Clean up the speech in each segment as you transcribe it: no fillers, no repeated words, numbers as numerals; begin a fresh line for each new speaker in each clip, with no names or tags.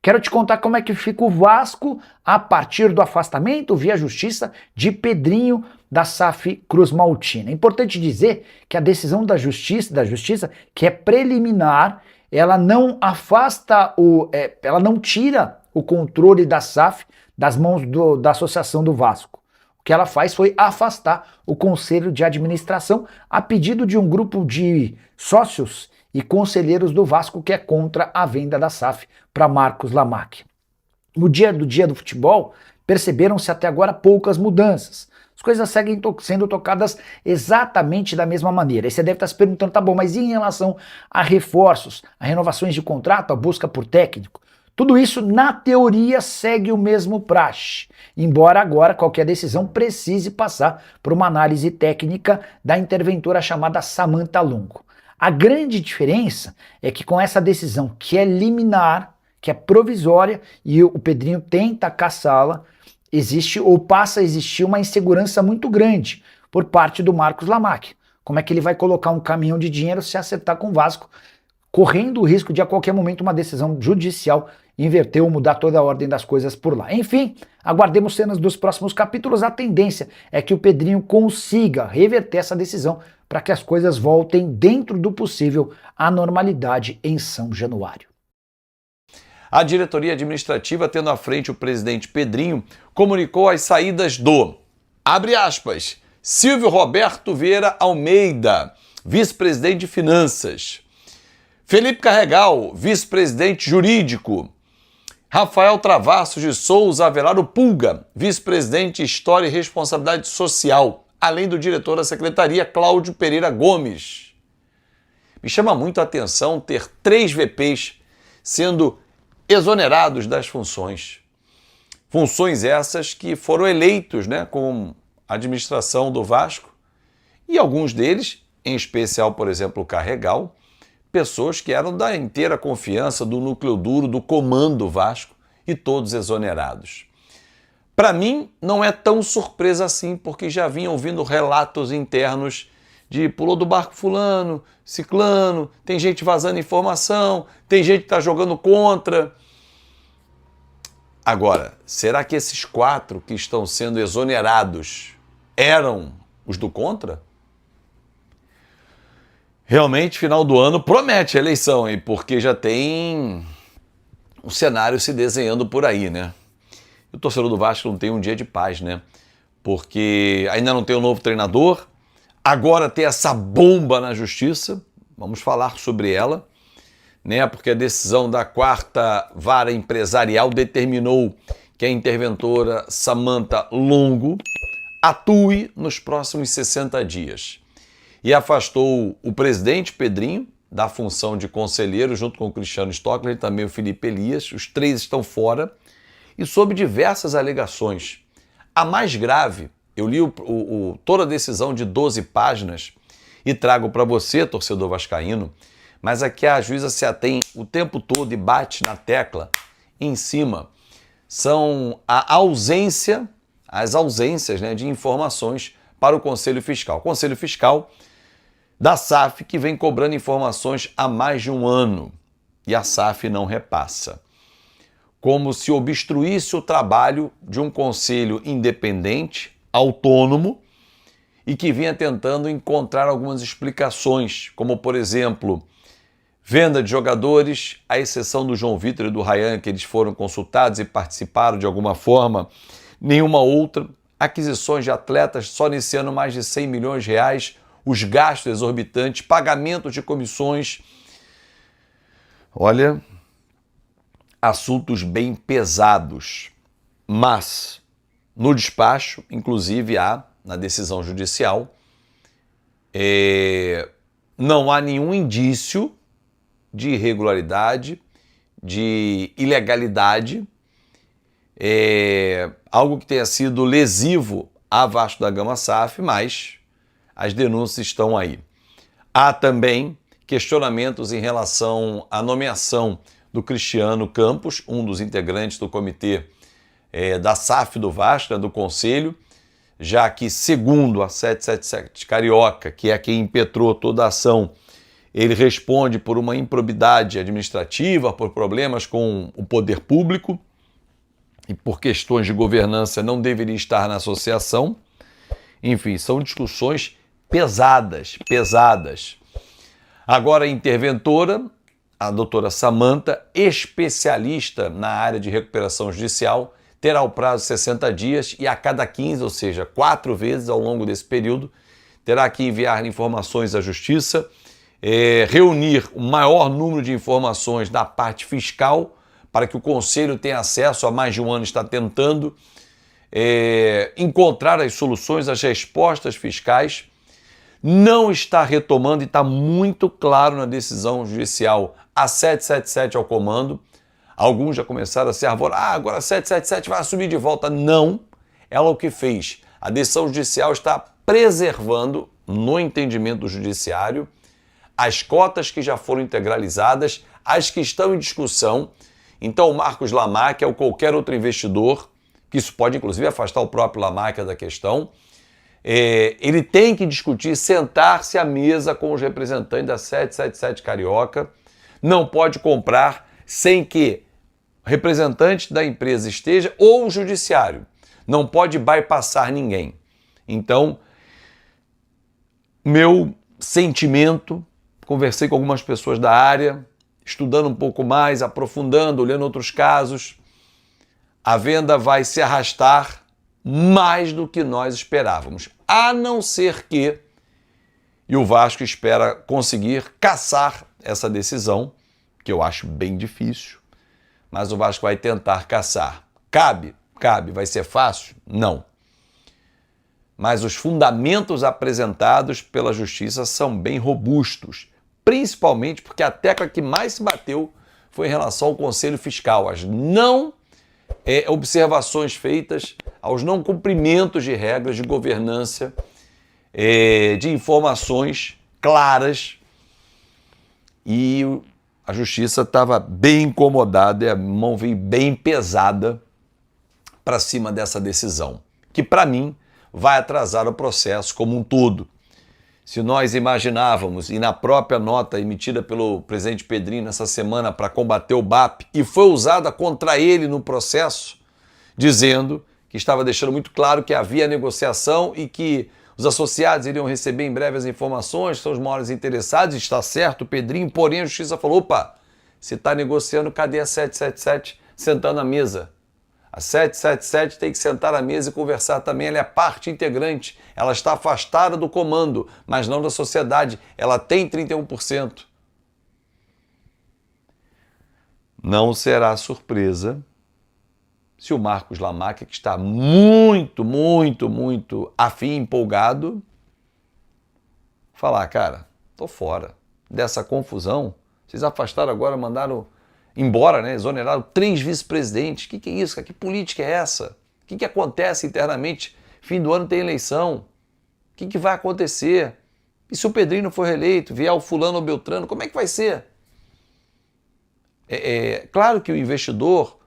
Quero te contar como é que fica o Vasco a partir do afastamento via justiça de Pedrinho da SAF Cruz Maltina. É importante dizer que a decisão da justiça, que é preliminar, ela não afasta ela não tira o controle da SAF das mãos da Associação do Vasco. O que ela faz foi afastar o Conselho de Administração a pedido de um grupo de sócios e conselheiros do Vasco que é contra a venda da SAF para Marcos Lamack. No dia do futebol, perceberam-se até agora poucas mudanças. As coisas seguem sendo tocadas exatamente da mesma maneira. E você deve estar se perguntando, tá bom, mas e em relação a reforços, a renovações de contrato, a busca por técnico? Tudo isso, na teoria, segue o mesmo praxe, embora agora qualquer decisão precise passar por uma análise técnica da interventora chamada Samantha Longo. A grande diferença é que com essa decisão que é liminar, que é provisória, e o Pedrinho tenta caçá-la, existe ou passa a existir uma insegurança muito grande por parte do Marcos Lamack. Como é que ele vai colocar um caminhão de dinheiro se acertar com o Vasco, correndo o risco de a qualquer momento uma decisão judicial inverter ou mudar toda a ordem das coisas por lá. Enfim, aguardemos cenas dos próximos capítulos. A tendência é que o Pedrinho consiga reverter essa decisão para que as coisas voltem dentro do possível à normalidade em São Januário.
A diretoria administrativa, tendo à frente o presidente Pedrinho, comunicou as saídas do, abre aspas, Silvio Roberto Vieira Almeida, vice-presidente de Finanças, Felipe Carregal, vice-presidente jurídico, Rafael Travassos de Souza Avelar Pulga, vice-presidente de História e Responsabilidade Social, além do diretor da secretaria, Cláudio Pereira Gomes. Me chama muito a atenção ter 3 VPs sendo exonerados das funções. Funções essas que foram eleitos, com a administração do Vasco, e alguns deles, em especial, por exemplo, o Carregal, pessoas que eram da inteira confiança do núcleo duro, do comando Vasco, e todos exonerados. Para mim, não é tão surpresa assim, porque já vinham ouvindo relatos internos de pulou do barco fulano, ciclano, tem gente vazando informação, tem gente que está jogando contra. Agora, será que esses 4 que estão sendo exonerados eram os do contra? Realmente, final do ano promete a eleição, hein? Porque já tem um cenário se desenhando por aí, O torcedor do Vasco não tem um dia de paz, Porque ainda não tem um novo treinador, agora tem essa bomba na justiça, vamos falar sobre ela, Porque a decisão da 4ª Vara Empresarial determinou que a interventora Samantha Longo atue nos próximos 60 dias. E afastou o presidente Pedrinho da função de conselheiro, junto com o Cristiano Stockler e também o Felipe Elias. Os 3 estão fora e sob diversas alegações. A mais grave, eu li toda a decisão de 12 páginas e trago para você, torcedor vascaíno, mas aqui a juíza se atém o tempo todo e bate na tecla em cima. São as ausências de informações para o Conselho Fiscal. O Conselho Fiscal da SAF, que vem cobrando informações há mais de um ano, e a SAF não repassa. Como se obstruísse o trabalho de um conselho independente, autônomo, e que vinha tentando encontrar algumas explicações, como, por exemplo, venda de jogadores, à exceção do João Vitor e do Ryan, que eles foram consultados e participaram de alguma forma, nenhuma outra, aquisições de atletas só nesse ano mais de 100 milhões de reais, os gastos exorbitantes, pagamentos de comissões. Olha, assuntos bem pesados. Mas, no despacho, inclusive há, na decisão judicial, não há nenhum indício de irregularidade, de ilegalidade, algo que tenha sido lesivo à Vasco da Gama SAF, mas as denúncias estão aí. Há também questionamentos em relação à nomeação do Cristiano Campos, um dos integrantes do comitê da SAF do Vasco, do Conselho, já que, segundo a 777 Carioca, que é quem impetrou toda a ação, ele responde por uma improbidade administrativa, por problemas com o poder público e por questões de governança não deveria estar na associação. Enfim, são discussões pesadas. Agora a interventora, a doutora Samanta, especialista na área de recuperação judicial, terá o prazo de 60 dias e a cada 15, ou seja, 4 vezes ao longo desse período, terá que enviar informações à Justiça, reunir o maior número de informações da parte fiscal para que o Conselho tenha acesso, há mais de um ano está tentando, encontrar as soluções, as respostas fiscais. Não está retomando, e está muito claro na decisão judicial, a 777 ao comando. Alguns já começaram a se arvorar, agora a 777 vai assumir de volta. Não, ela o que fez. A decisão judicial está preservando, no entendimento do judiciário, as cotas que já foram integralizadas, as que estão em discussão. Então o Marcos Lamáquia ou qualquer outro investidor, que isso pode inclusive afastar o próprio Lamáquia da questão, ele tem que discutir, sentar-se à mesa com os representantes da 777 Carioca, não pode comprar sem que o representante da empresa esteja ou o judiciário, não pode bypassar ninguém. Então, meu sentimento, conversei com algumas pessoas da área, estudando um pouco mais, aprofundando, olhando outros casos, a venda vai se arrastar mais do que nós esperávamos, a não ser que, e o Vasco espera conseguir cassar essa decisão, que eu acho bem difícil, mas o Vasco vai tentar cassar. Cabe, vai ser fácil? Não. Mas os fundamentos apresentados pela Justiça são bem robustos, principalmente porque a tecla que mais se bateu foi em relação ao Conselho Fiscal, as não observações feitas aos não cumprimentos de regras de governança, de informações claras, e a Justiça estava bem incomodada e a mão veio bem pesada para cima dessa decisão, que para mim vai atrasar o processo como um todo. Se nós imaginávamos, e na própria nota emitida pelo presidente Pedrinho nessa semana para combater o BAP, e foi usada contra ele no processo, dizendo que estava deixando muito claro que havia negociação e que os associados iriam receber em breve as informações, são os maiores interessados, está certo, o Pedrinho, porém a Justiça falou, opa, se está negociando, cadê a 777 sentando à mesa? A 777 tem que sentar à mesa e conversar também, ela é parte integrante, ela está afastada do comando, mas não da sociedade, ela tem 31%. Não será surpresa se o Marcos Lamáquia, que está muito afim, empolgado, falar, cara, tô fora dessa confusão, vocês afastaram agora, mandaram embora, né? Exoneraram 3 vice-presidentes. O que é isso, cara? Que política é essa? O que acontece internamente? Fim do ano tem eleição. O que vai acontecer? E se o Pedrinho não for reeleito, vier o fulano ou Beltrano, como é que vai ser? Claro que o investidor,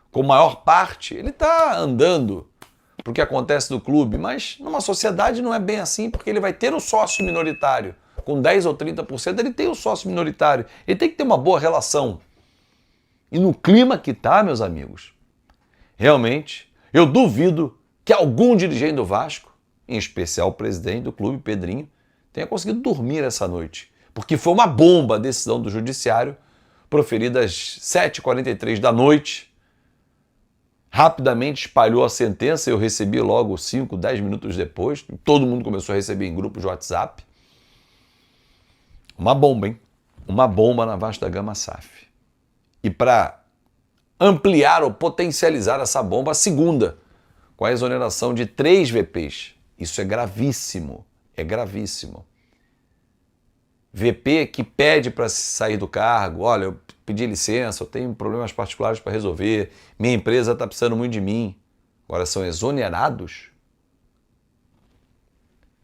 com maior parte, ele está andando para o que acontece no clube, mas numa sociedade não é bem assim, porque ele vai ter um sócio minoritário. Com 10 ou 30%, ele tem um sócio minoritário. Ele tem que ter uma boa relação. E no clima que está, meus amigos, realmente, eu duvido que algum dirigente do Vasco, em especial o presidente do clube, Pedrinho, tenha conseguido dormir essa noite. Porque foi uma bomba a decisão do judiciário, proferida às 7h43 da noite. Rapidamente espalhou a sentença, eu recebi logo 5, 10 minutos depois. Todo mundo começou a receber em grupos de WhatsApp. Uma bomba, hein? Uma bomba na Vasco da Gama SAF. E para ampliar ou potencializar essa bomba, a segunda, com a exoneração de 3 VPs. Isso é gravíssimo, VP que pede para sair do cargo, olha, eu pedi licença, eu tenho problemas particulares para resolver, minha empresa está precisando muito de mim. Agora são exonerados?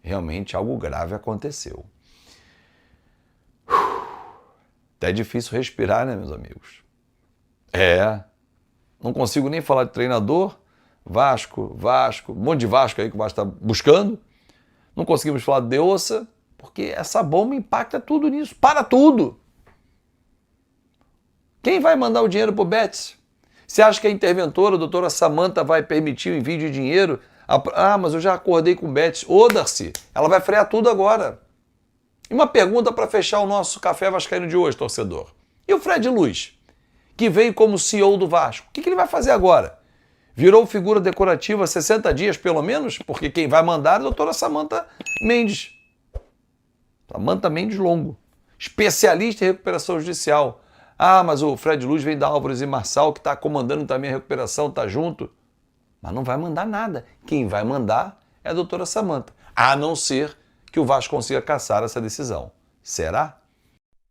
Realmente algo grave aconteceu. Até é difícil respirar, né, meus amigos? Não consigo nem falar de treinador, Vasco, um monte de Vasco aí que o Vasco está buscando. Não conseguimos falar de Deossa, Porque essa bomba impacta tudo nisso, para tudo. Quem vai mandar o dinheiro pro Betts? Você acha que a interventora, a doutora Samantha, vai permitir o envio de dinheiro? Ah, mas eu já acordei com o Betts. Ô, Darcy, ela vai frear tudo agora. E uma pergunta para fechar o nosso Café Vascaíno de hoje, torcedor. E o Fred Luz, que veio como CEO do Vasco, o que ele vai fazer agora? Virou figura decorativa 60 dias, pelo menos? Porque quem vai mandar é a doutora Samantha Mendes. Samantha Mendes Longo, especialista em recuperação judicial. Ah, mas o Fred Luz vem da Álvares e Marçal, que está comandando também a recuperação, está junto. Mas não vai mandar nada. Quem vai mandar é a doutora Samantha. A não ser que o Vasco consiga cassar essa decisão. Será?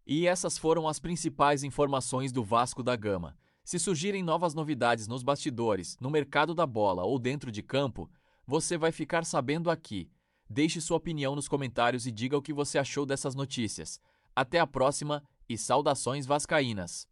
E essas foram as principais informações do Vasco da Gama. Se surgirem novas novidades nos bastidores, no mercado da bola ou dentro de campo, você vai ficar sabendo aqui. Deixe sua opinião nos comentários e diga o que você achou dessas notícias. Até a próxima e saudações vascaínas!